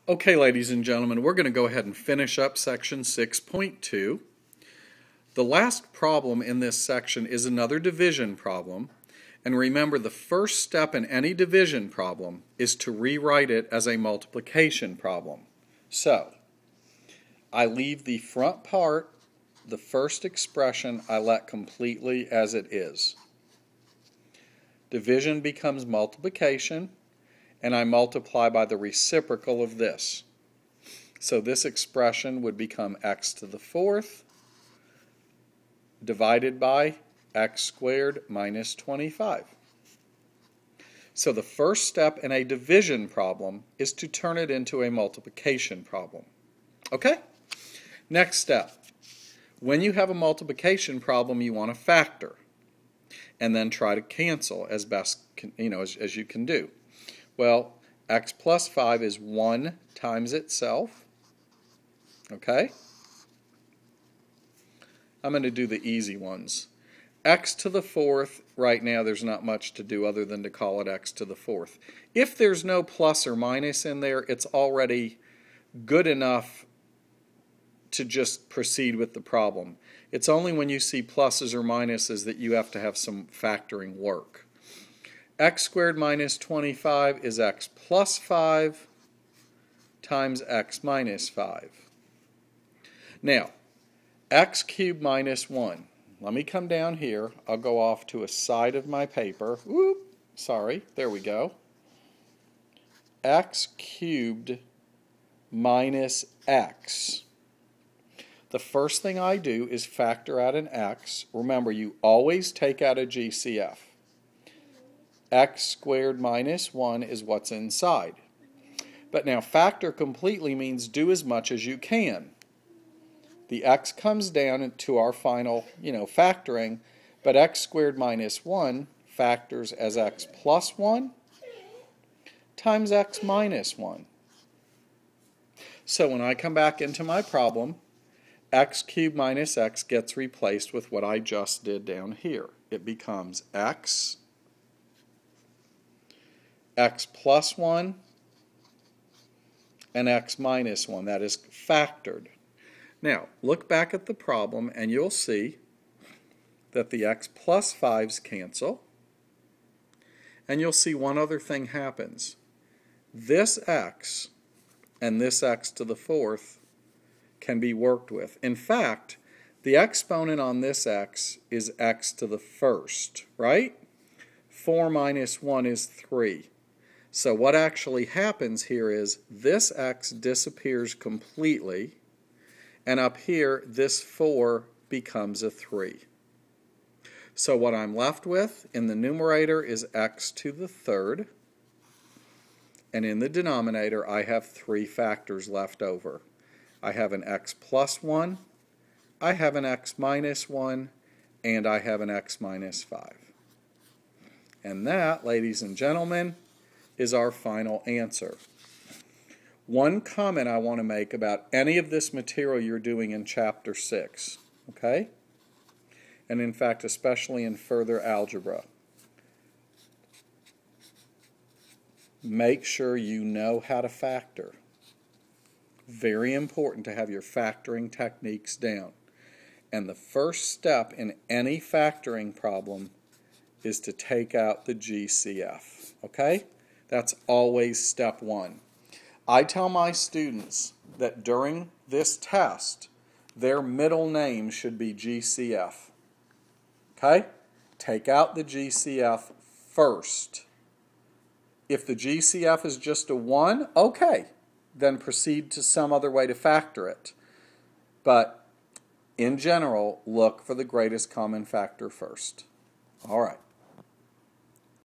Okay, ladies and gentlemen, we're going to go ahead and finish up section 6.2. The last problem in this section is another division problem. And remember, the first step in any division problem is to rewrite it as a multiplication problem. So, I leave the front part, the first expression, I let completely as it is. Division becomes multiplication, and I multiply by the reciprocal of this. So this expression would become x to the fourth divided by x squared minus 25. So the first step in a division problem is to turn it into a multiplication problem. Okay? Next step. When you have a multiplication problem, you want to factor and then try to cancel as best as you can do. Well, x plus 5 is 1 times itself. Okay? I'm going to do the easy ones. X to the fourth, right now there's not much to do other than to call it x to the fourth. If there's no plus or minus in there, it's already good enough to just proceed with the problem. It's only when you see pluses or minuses that you have to have some factoring work. X squared minus 25 is x plus 5 times x minus 5. Now, x cubed minus 1. Let me come down here. I'll go off to a side of my paper. Whoop, sorry, there we go. X cubed minus x. The first thing I do is factor out an x. Remember, you always take out a GCF. X squared minus 1 is what's inside. But now factor completely means do as much as you can. The x comes down to our final, factoring, but x squared minus 1 factors as x plus 1 times x minus 1. So when I come back into my problem, x cubed minus x gets replaced with what I just did down here. It becomes x plus 1, and x minus 1. That is factored. Now, look back at the problem and you'll see that the x plus 5's cancel. And you'll see one other thing happens. This x and this x to the fourth can be worked with. In fact, the exponent on this x is x to the first, right? 4 minus 1 is 3. So what actually happens here is this x disappears completely, and up here this 4 becomes a 3. So what I'm left with in the numerator is x to the third, and in the denominator I have 3 factors left over. I have an x plus 1, I have an x minus 1, and I have an x minus 5. And that, ladies and gentlemen, is our final answer. One comment I want to make about any of this material you're doing in Chapter 6, okay? And in fact, especially in further algebra. Make sure you know how to factor. Very important to have your factoring techniques down. And the first step in any factoring problem is to take out the GCF, okay? That's always step one. I tell my students that during this test, their middle name should be GCF. Okay? Take out the GCF first. If the GCF is just a 1, okay, then proceed to some other way to factor it. But in general, look for the greatest common factor first. All right.